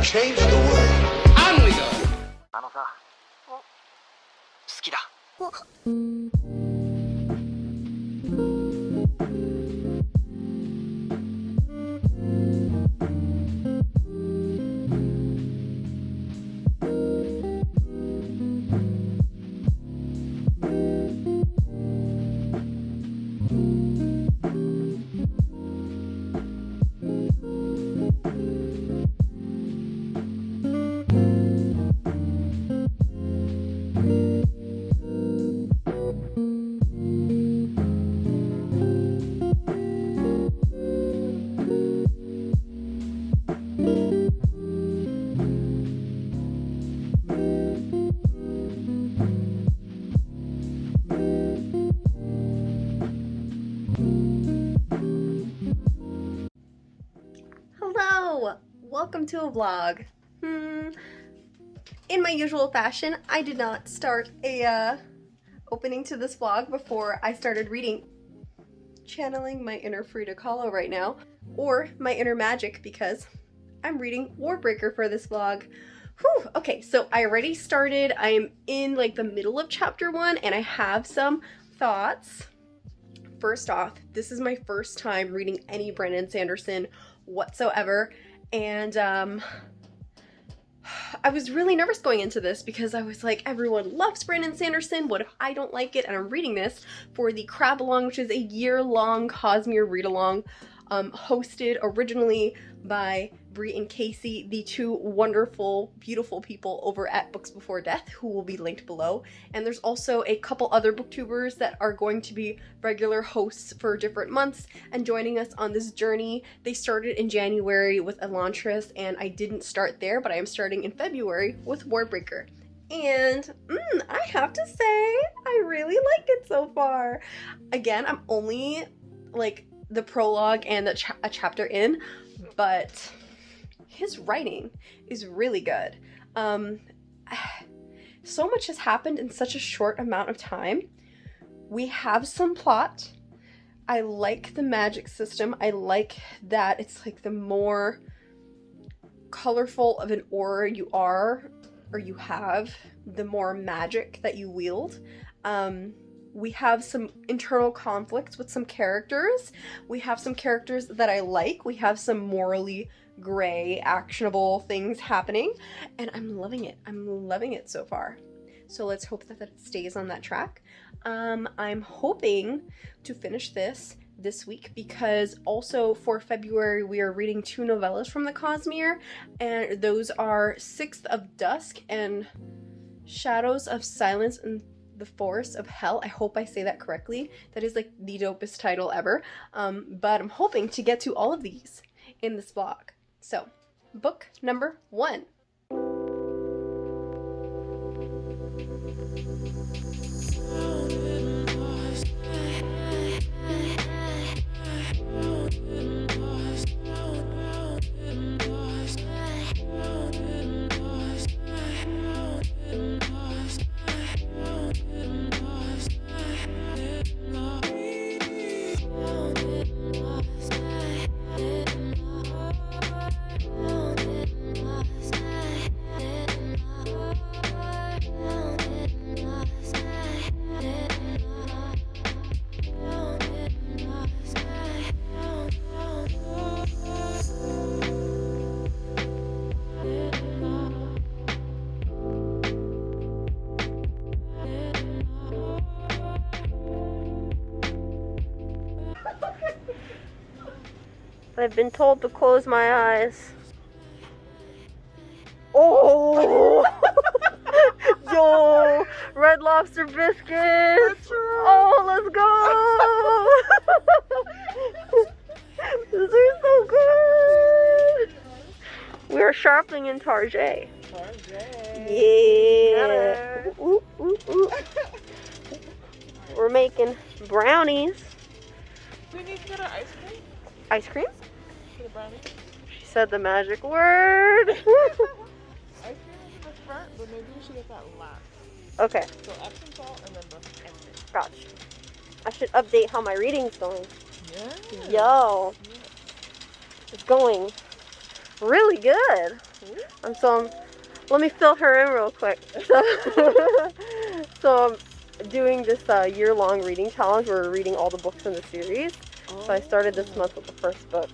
change the world. On we go. あのさ、好きだ。Hello! Welcome to a vlog. In my usual fashion, I did not start a opening to this vlog before I started reading. Channeling my inner Frida Kahlo right now, or my inner magic, because I'm reading Warbreaker for this vlog. Whew, okay, so I already started. I'm in like the middle of chapter 1 and I have some thoughts. First off, this is my first time reading any Brandon Sanderson whatsoever, and I was really nervous going into this because I was like, everyone loves Brandon Sanderson, what if I don't like it? And I'm reading this for the Crab Along, which is a year-long Cosmere read-along, hosted originally by Bree and Casey, the two wonderful, beautiful people over at Books Before Death, who will be linked below. And there's also a couple other booktubers that are going to be regular hosts for different months and joining us on this journey. They started in January with Elantris, and I didn't start there, but I am starting in February with Warbreaker. And I have to say, I really like it so far. Again, I'm only like the prologue and a chapter in, but his writing is really good. So much has happened in such a short amount of time. We have some plot. I like the magic system. I like that it's like the more colorful of an aura you are, or you have, the more magic that you wield. We have some internal conflicts with some characters. We have some characters that I like. We have some morally gray, actionable things happening, and I'm loving it. I'm loving it so far. So let's hope that it stays on that track. I'm hoping to finish this week, because also for February we are reading 2 novellas from the Cosmere, and those are Sixth of Dusk and Shadows of Silence and the Forest of Hell. I hope I say that correctly. That is like the dopest title ever. But I'm hoping to get to all of these in this vlog. So, book number 1. I've been told to close my eyes. Oh! Yo! Red Lobster biscuits! Oh, let's go! These are so good! We are shopping in Target. Yeah! Ooh, ooh, ooh. We're making brownies. We need to get an ice cream? Ice cream? For the brownies? She said the magic word. Ice cream is in the front, but maybe we should get that last. Okay, So Epsom salt and then the ice cream. gotcha. I should update how my reading's going. Yeah. Yo, it's going really good. Let me fill her in real quick. So I'm doing this year-long reading challenge where we're reading all the books in the series. So I started this month with the first book,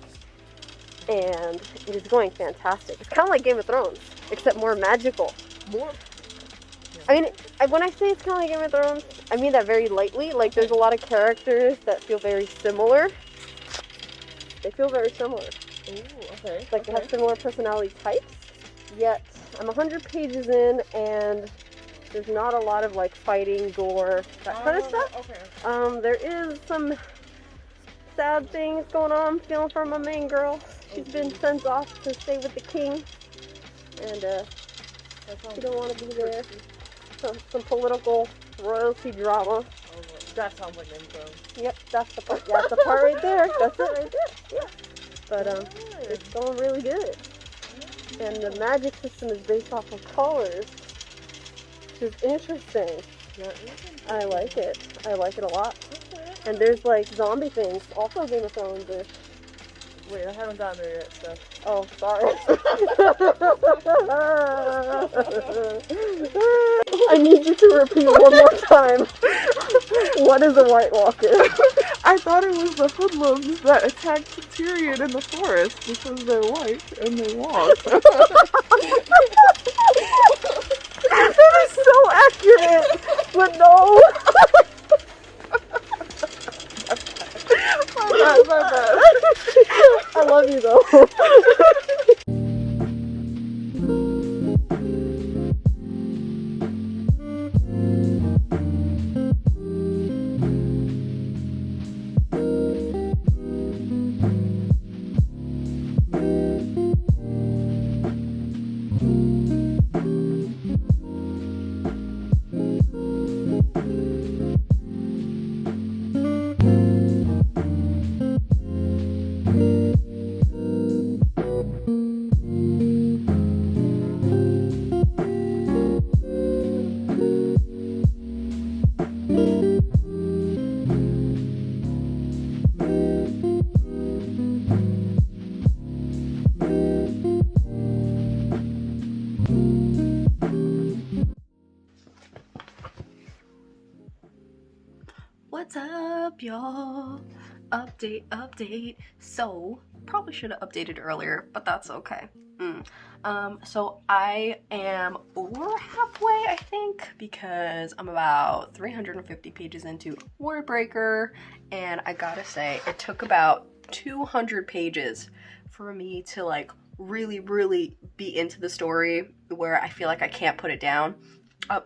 and it is going fantastic. It's kind of like Game of Thrones, except more magical. More. I mean, when I say it's kind of like Game of Thrones, I mean that very lightly. Like, there's a lot of characters that feel very similar. They feel very similar. Ooh, okay. Like, they have similar personality types, yet I'm 100 pages in, and there's not a lot of, like, fighting, gore, that kind of stuff. Okay. There is some sad things going on. I'm feeling for my main girl. She's been sent off to stay with the king, and she don't want to be there. Some political royalty drama. That sounds like Game of Thrones. Yep, that's the part. Yeah, that's the part right there. That's it right there. Yeah. But it's going really good. And the magic system is based off of colors, which is interesting. I like it. I like it a lot. And there's like zombie things, also Game of Thrones-ish. Wait, I haven't gotten there yet, so. Oh, sorry. I need you to repeat one more time. What is a White Walker? I thought it was the hoodlums that attacked Tyrion in the forest because they're white and they walk. That is so accurate, but no. My bad. I love you though. What's up, y'all? Update. So, probably should have updated earlier, but that's okay. So I am over halfway, I think, because I'm about 350 pages into Warbreaker, and I gotta say, it took about 200 pages for me to, like, really be into the story where I feel like I can't put it down.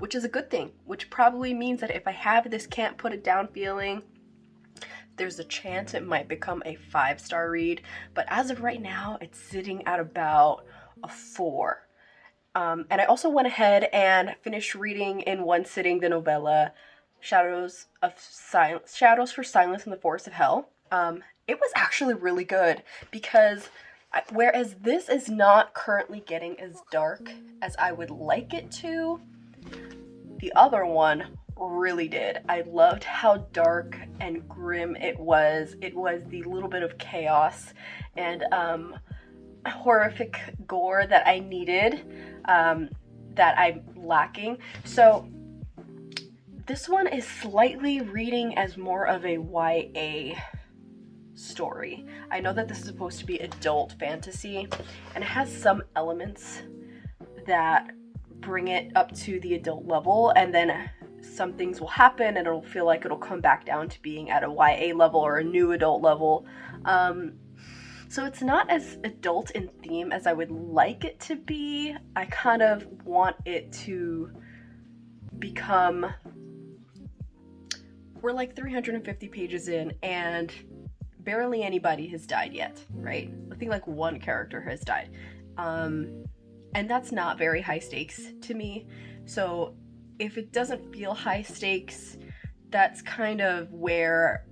Which is a good thing, which probably means that if I have this can't put it down feeling, there's a chance it might become a 5-star read, but as of right now, it's sitting at about a 4. And I also went ahead and finished reading in one sitting the novella Shadows for Silence in the Forest of Hell. It was actually really good because whereas this is not currently getting as dark as I would like it to, the other one really did. I loved how dark and grim it was. It was the little bit of chaos and horrific gore that I needed, that I'm lacking. So this one is slightly reading as more of a YA story. I know that this is supposed to be adult fantasy, and it has some elements that bring it up to the adult level, and then some things will happen and it'll feel like it'll come back down to being at a YA level or a new adult level. So it's not as adult in theme as I would like it to be. I kind of want it to become... We're like 350 pages in and barely anybody has died yet, right? I think like one character has died. And that's not very high stakes to me. So if it doesn't feel high stakes, that's kind of where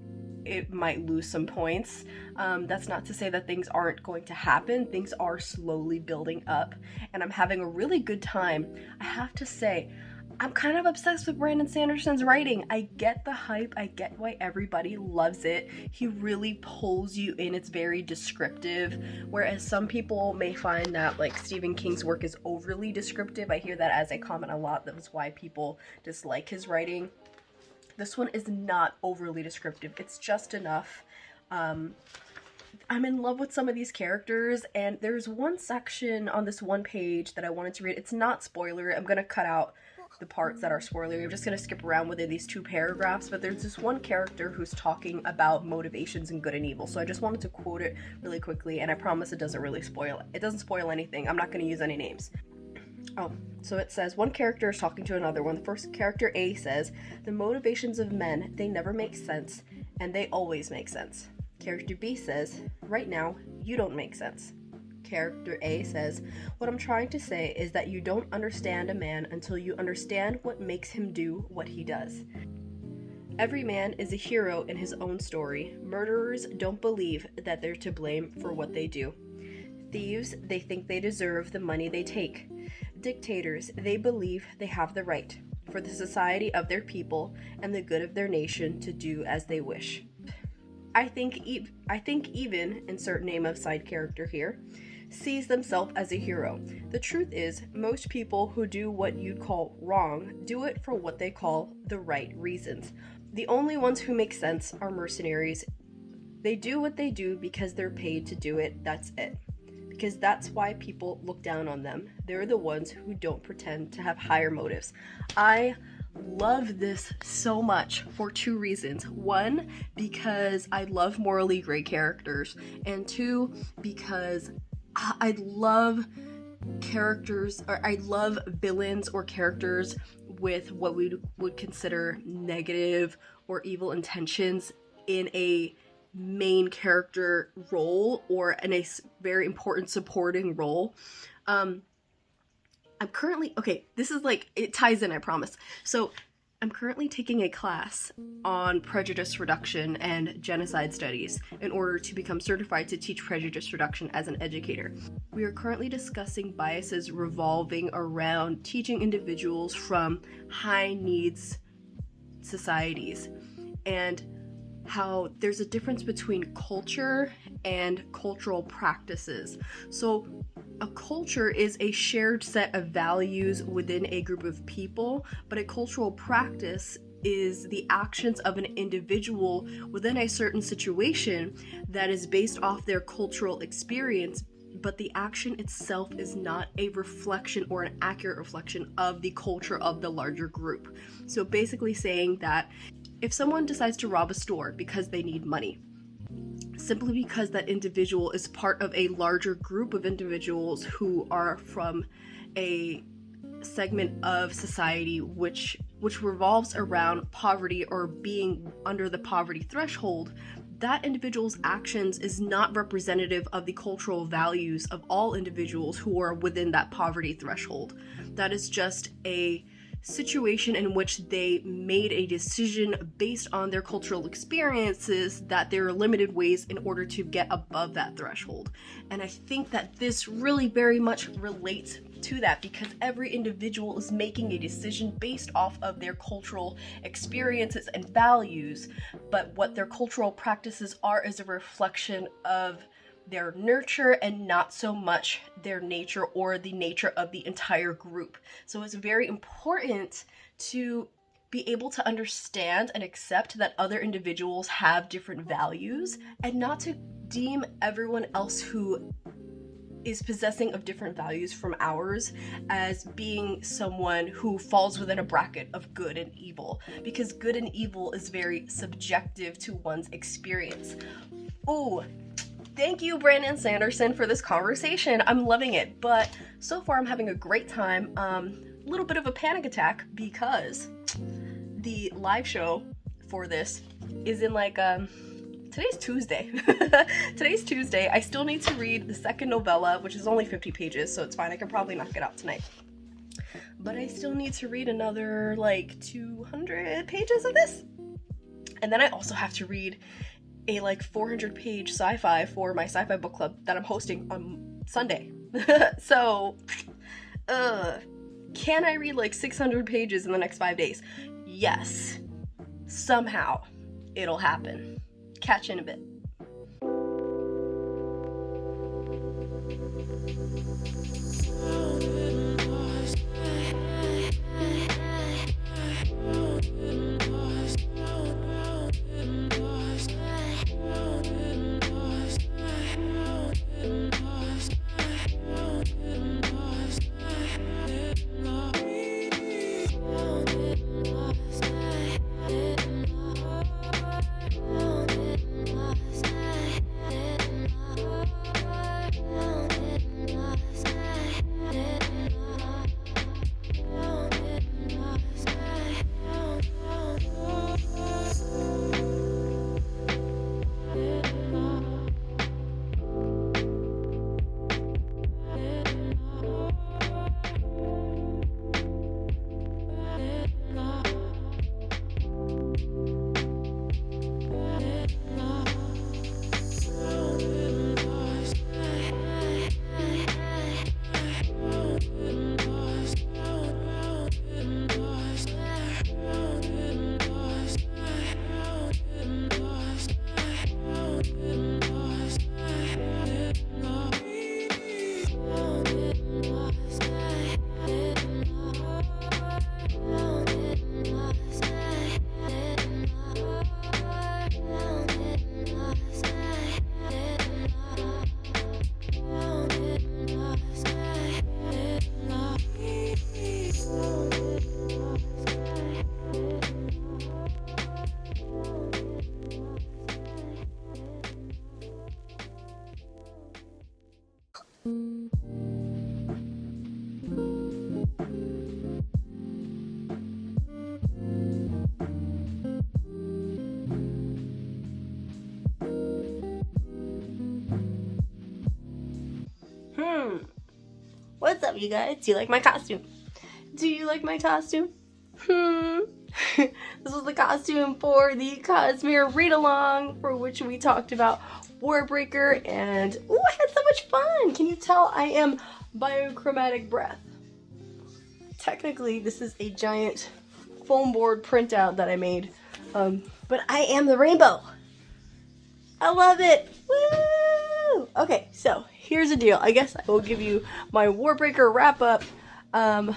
it might lose some points. That's not to say that things aren't going to happen. Things are slowly building up, and I'm having a really good time. I have to say, I'm kind of obsessed with Brandon Sanderson's writing. I get the hype, I get why everybody loves it. He really pulls you in, it's very descriptive, whereas some people may find that like Stephen King's work is overly descriptive. I hear that as a comment a lot, that's why people dislike his writing. This one is not overly descriptive, it's just enough. I'm in love with some of these characters, and there's one section on this one page that I wanted to read. It's not spoiler, I'm gonna cut out the parts that are spoilery. I'm just gonna skip around within these 2 paragraphs, but there's this one character who's talking about motivations in good and evil. So I just wanted to quote it really quickly, and I promise it doesn't really spoil it. It doesn't spoil anything. I'm not gonna use any names. Oh, so it says, one character is talking to another one. The first character, A, says, the motivations of men, they never make sense, and they always make sense. Character B says, right now, you don't make sense. Character A says, what I'm trying to say is that you don't understand a man until you understand what makes him do what he does. Every man is a hero in his own story. Murderers don't believe that they're to blame for what they do. Thieves, they think they deserve the money they take. Dictators, they believe they have the right, for the society of their people and the good of their nation, to do as they wish. I think even, insert name of side character here, sees themselves as a hero. The truth is, most people who do what you'd call wrong do it for what they call the right reasons. The only ones who make sense are mercenaries. They do what they do because they're paid to do it, that's it. Because that's why people look down on them. They're the ones who don't pretend to have higher motives. I love this so much for 2 reasons. 1, because I love morally gray characters, and 2, because I love characters, or I love villains or characters with what we would consider negative or evil intentions in a main character role or in a very important supporting role. I'm currently, okay, this is like, it ties in, I promise. So I'm currently taking a class on prejudice reduction and genocide studies in order to become certified to teach prejudice reduction as an educator. We are currently discussing biases revolving around teaching individuals from high needs societies and how there's a difference between culture and cultural practices. So a culture is a shared set of values within a group of people, but a cultural practice is the actions of an individual within a certain situation that is based off their cultural experience, but the action itself is not a reflection or an accurate reflection of the culture of the larger group. So basically saying that if someone decides to rob a store because they need money, simply because that individual is part of a larger group of individuals who are from a segment of society which revolves around poverty or being under the poverty threshold, that individual's actions is not representative of the cultural values of all individuals who are within that poverty threshold. That is just a situation in which they made a decision based on their cultural experiences that there are limited ways in order to get above that threshold. And I think that this really very much relates to that, because every individual is making a decision based off of their cultural experiences and values, but what their cultural practices are is a reflection of their nurture and not so much their nature or the nature of the entire group. So it's very important to be able to understand and accept that other individuals have different values, and not to deem everyone else who is possessing of different values from ours as being someone who falls within a bracket of good and evil, because good and evil is very subjective to one's experience. Ooh, thank you, Brandon Sanderson, for this conversation. I'm loving it, but so far I'm having a great time. A little bit of a panic attack because the live show for this is in like, today's Tuesday. Today's Tuesday. I still need to read the second novella, which is only 50 pages, so it's fine. I can probably knock it out tonight. But I still need to read another like 200 pages of this. And then I also have to read a like 400-page sci-fi for my sci-fi book club that I'm hosting on Sunday. So, Can I read like 600 pages in the next 5 days? Yes. Somehow it'll happen. Catch you in a bit. What's up, you guys? Do you like my costume? Do you like my costume? This was the costume for the Cosmere read-along, for which we talked about Warbreaker, and ooh, I had so much fun! Can you tell I am Biochromatic Breath? Technically, this is a giant foam board printout that I made, but I am the rainbow! I love it! Woo! Okay, so here's the deal. I guess I will give you my Warbreaker wrap-up, and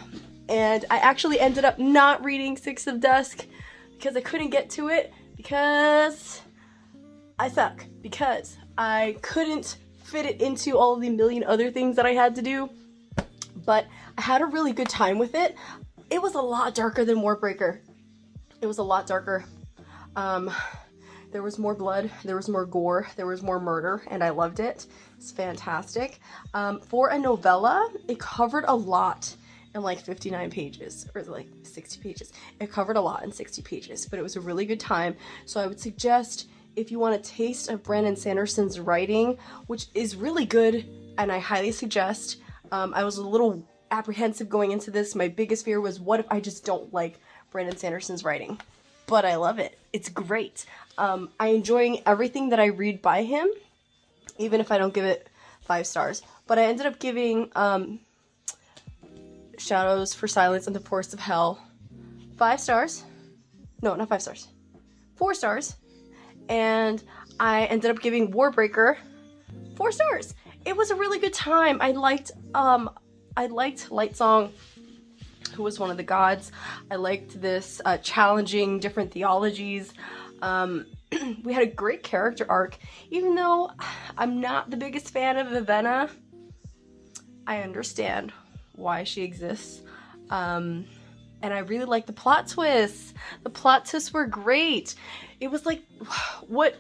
I actually ended up not reading Six of Dusk because I couldn't get to it because I suck. Because I couldn't fit it into all of the million other things that I had to do. But I had a really good time with it. It was a lot darker than Warbreaker. It was a lot darker. There was more blood, there was more gore, there was more murder, and I loved it. It's fantastic. For a novella, it covered a lot in like 59 pages, or like 60 pages. It covered a lot in 60 pages, but it was a really good time. So I would suggest, if you want a taste of Brandon Sanderson's writing, which is really good, and I highly suggest. I was a little apprehensive going into this. My biggest fear was, what if I just don't like Brandon Sanderson's writing? But I love it. It's great. I'm enjoying everything that I read by him, even if I don't give it 5 stars. But I ended up giving Shadows for Silence and the Forest of Hell 5 stars. No, not 5 stars. 4 stars. And I ended up giving Warbreaker 4 stars. It was a really good time. I liked Lightsong, who was one of the gods. I liked this challenging different theologies. We had a great character arc. Even though I'm not the biggest fan of Vivenna, I understand why she exists. And I really liked the plot twists. The plot twists were great. It was like, what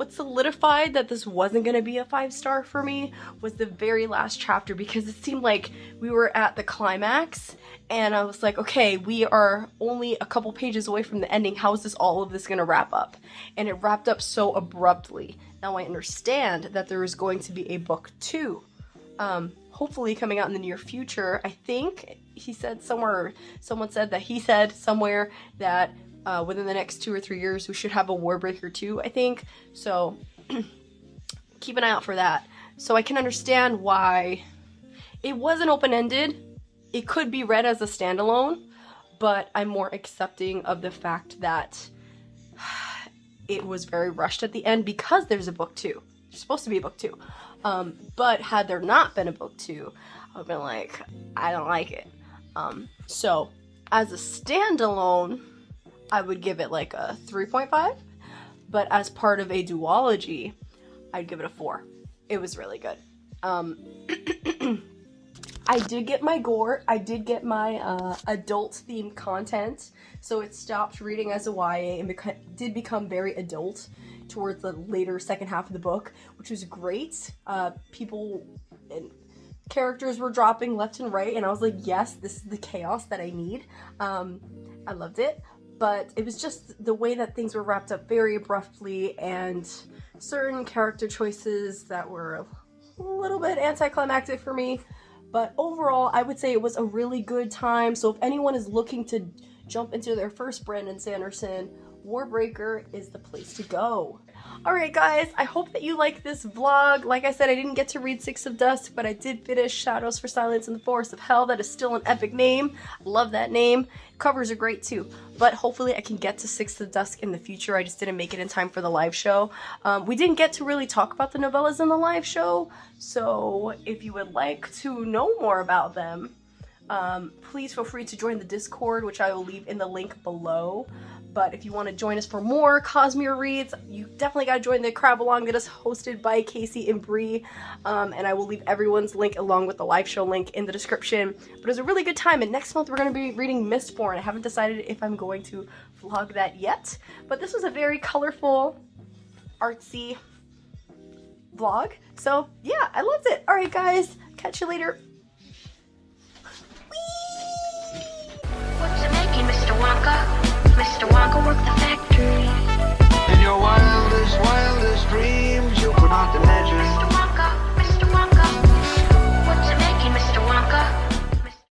solidified that this wasn't going to be a 5-star for me was the very last chapter, because it seemed like we were at the climax, and I was like, okay, we are only a couple pages away from the ending. How is all of this going to wrap up? And it wrapped up so abruptly. Now I understand that there is going to be a book 2, hopefully coming out in the near future. I think he said somewhere, someone said that he said somewhere that within the next 2 or 3 years we should have a Warbreaker 2, I think. So keep an eye out for that. So I can understand why it wasn't open-ended, it could be read as a standalone, but I'm more accepting of the fact that it was very rushed at the end because there's a book 2. There's supposed to be a book 2. But had there not been a book 2, I would have been like, I don't like it. So as a standalone, I would give it like a 3.5, but as part of a duology, I'd give it a 4. It was really good. I did get my gore. I did get my adult-themed content, so it stopped reading as a YA and did become very adult towards the later second half of the book, which was great. People and characters were dropping left and right, and I was like, yes, this is the chaos that I need. I loved it, but it was just the way that things were wrapped up very abruptly, and certain character choices that were a little bit anticlimactic for me. But overall, I would say it was a really good time. So if anyone is looking to jump into their first Brandon Sanderson, Warbreaker is the place to go. Alright guys, I hope that you like this vlog. Like I said, I didn't get to read Six of Dusk, but I did finish Shadows for Silence in the Forest of Hell. That is still an epic name. I love that name. Covers are great too. But hopefully I can get to Six of Dusk in the future. I just didn't make it in time for the live show. We didn't get to really talk about the novellas in the live show, so if you would like to know more about them, please feel free to join the Discord, which I will leave in the link below. But if you want to join us for more Cosmere reads, you definitely got to join the Crab Along that is hosted by Casey and Bree. And I will leave everyone's link along with the live show link in the description. But it was a really good time, and next month we're going to be reading Mistborn. I haven't decided if I'm going to vlog that yet, but this was a very colorful, artsy vlog. So yeah, I loved it. Alright guys, catch you later. What's it making, Mr. Wonka? Mr. Wonka worked the factory. And you're one